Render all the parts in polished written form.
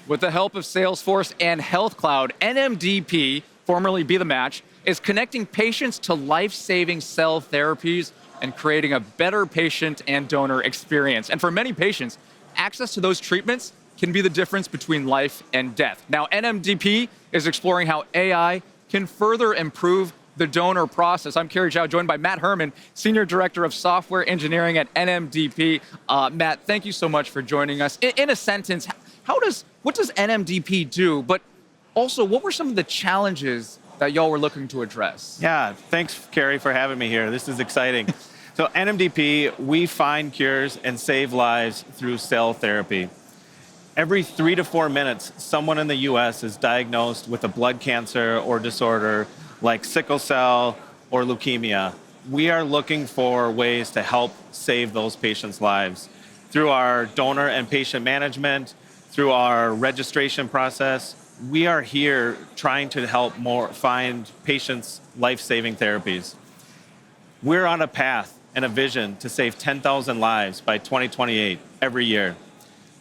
With the help of Salesforce and Health Cloud, NMDP, formerly Be the Match, is connecting patients to life-saving cell therapies and creating a better patient and donor experience. And for many patients, access to those treatments can be the difference between life and death. Now, NMDP is exploring how AI can further improve the donor process. I'm Kerry Zhao, joined by Matt Herman, Senior Director of Software Engineering at NMDP. Matt, thank you so much for joining us. In a sentence, what does NMDP do? But also, what were some of the challenges that y'all were looking to address? Yeah, thanks, Kerry, for having me here. This is exciting. So NMDP, we find cures and save lives through cell therapy. Every 3 to 4 minutes, someone in the US is diagnosed with a blood cancer or disorder like sickle cell or leukemia. We are looking for ways to help save those patients' lives through our donor and patient management, through our registration process. We are here trying to help find patients life-saving therapies. We're on a path and a vision to save 10,000 lives by 2028 every year.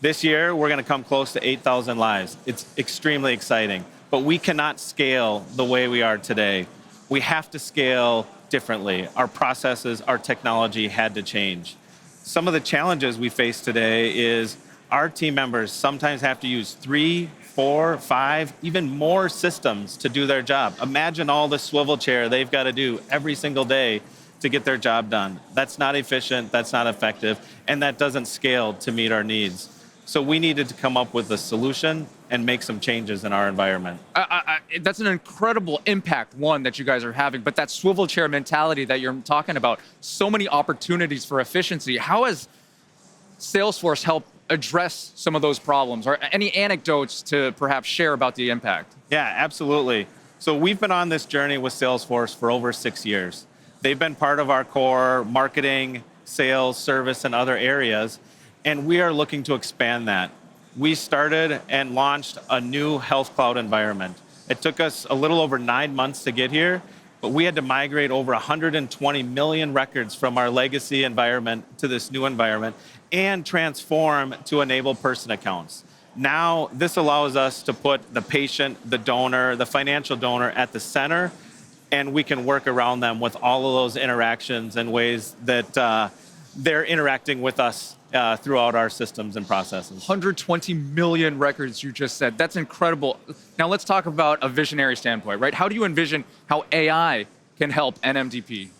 This year, we're going to come close to 8,000 lives. It's extremely exciting, but we cannot scale the way we are today. We have to scale differently. Our processes, our technology had to change. Some of the challenges we face today is our team members sometimes have to use 3, 4, 5, even more systems to do their job. Imagine all the swivel chair they've got to do every single day to get their job done. That's not efficient, that's not effective, and that doesn't scale to meet our needs. So we needed to come up with a solution and make some changes in our environment. That's an incredible impact, one, that you guys are having, but that swivel chair mentality that you're talking about, so many opportunities for efficiency. How has Salesforce helped address some of those problems, or any anecdotes to perhaps share about the impact? Yeah, absolutely. So we've been on this journey with Salesforce for over 6 years. They've been part of our core marketing, sales, service, and other areas, and we are looking to expand that. We started and launched a new Health Cloud environment. It took us a little over 9 months to get here, but we had to migrate over 120 million records from our legacy environment to this new environment and transform to enable person accounts. Now, this allows us to put the patient, the donor, the financial donor at the center, and we can work around them with all of those interactions and ways that they're interacting with us throughout our systems and processes. 120 million records, you just said. That's incredible. Now let's talk about a visionary standpoint, right? How do you envision how AI can help NMDP?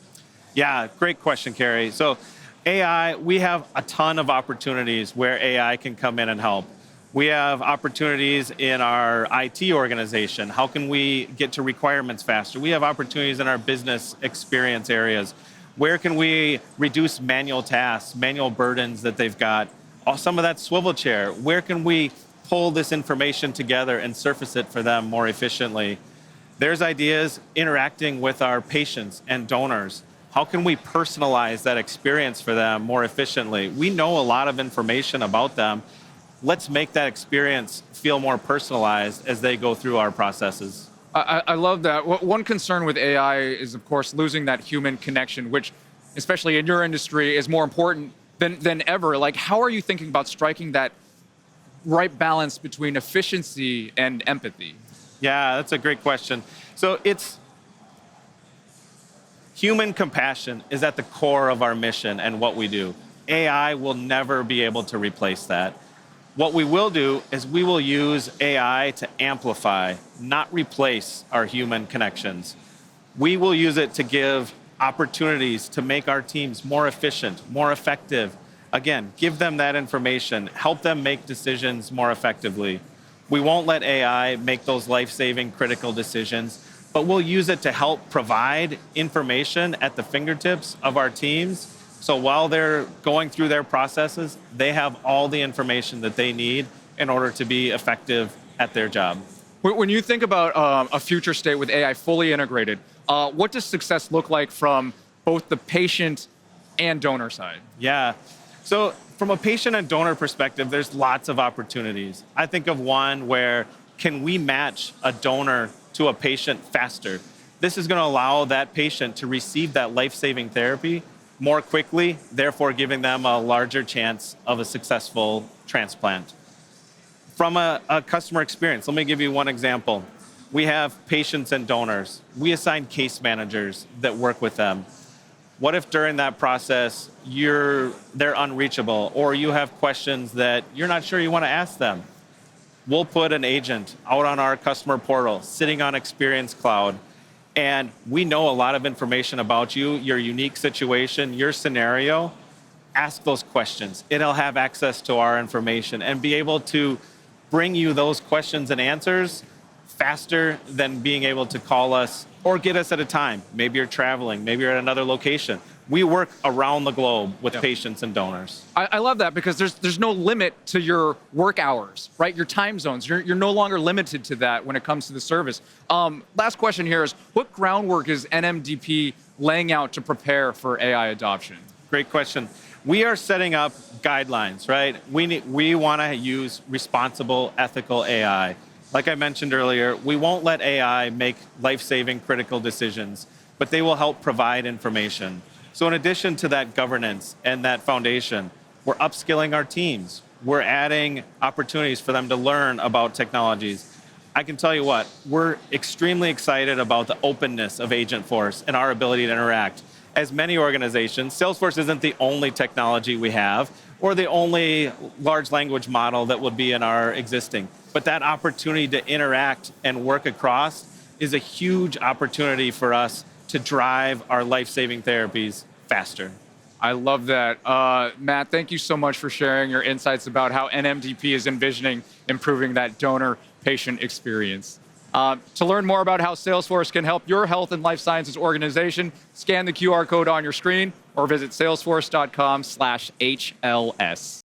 Yeah, great question, Kerry. So AI, we have a ton of opportunities where AI can come in and help. We have opportunities in our IT organization. How can we get to requirements faster? We have opportunities in our business experience areas. Where can we reduce manual tasks, manual burdens that they've got? Some of that swivel chair. Where can we pull this information together and surface it for them more efficiently? There's ideas interacting with our patients and donors. How can we personalize that experience for them more efficiently? We know a lot of information about them. Let's make that experience feel more personalized as they go through our processes. I love that. One concern with AI is, of course, losing that human connection, which, especially in your industry, is more important than ever. Like, how are you thinking about striking that right balance between efficiency and empathy? Yeah, that's a great question. So human compassion is at the core of our mission and what we do. AI will never be able to replace that. What we will do is we will use AI to amplify, not replace our human connections. We will use it to give opportunities to make our teams more efficient, more effective. Again, give them that information, help them make decisions more effectively. We won't let AI make those life-saving critical decisions, but we'll use it to help provide information at the fingertips of our teams. So while they're going through their processes, they have all the information that they need in order to be effective at their job. When you think about a future state with AI fully integrated, what does success look like from both the patient and donor side? Yeah. So from a patient and donor perspective, there's lots of opportunities. I think of one where can we match a donor to a patient faster? This is going to allow that patient to receive that life-saving therapy more quickly, therefore giving them a larger chance of a successful transplant. From a customer experience, let me give you one example. We have patients and donors. We assign case managers that work with them. What if during that process they're unreachable, or you have questions that you're not sure you want to ask them? We'll put an agent out on our customer portal, sitting on Experience Cloud, and we know a lot of information about you, your unique situation, your scenario. Ask those questions. It'll have access to our information and be able to bring you those questions and answers faster than being able to call us or get us at a time. Maybe you're traveling, maybe you're at another location. We work around the globe with patients and donors. I love that because there's no limit to your work hours, right? Your time zones. You're no longer limited to that when it comes to the service. Last question here is, what groundwork is NMDP laying out to prepare for AI adoption? Great question. We are setting up guidelines, right? We want to use responsible, ethical AI. Like I mentioned earlier, we won't let AI make life-saving critical decisions, but they will help provide information. So in addition to that governance and that foundation, we're upskilling our teams. We're adding opportunities for them to learn about technologies. I can tell you what, we're extremely excited about the openness of Agentforce and our ability to interact. As many organizations, Salesforce isn't the only technology we have or the only large language model that would be in our existing. But that opportunity to interact and work across is a huge opportunity for us to drive our life-saving therapies faster. I love that. Matt, thank you so much for sharing your insights about how NMDP is envisioning improving that donor-patient experience. To learn more about how Salesforce can help your health and life sciences organization, scan the QR code on your screen or visit salesforce.com/HLS.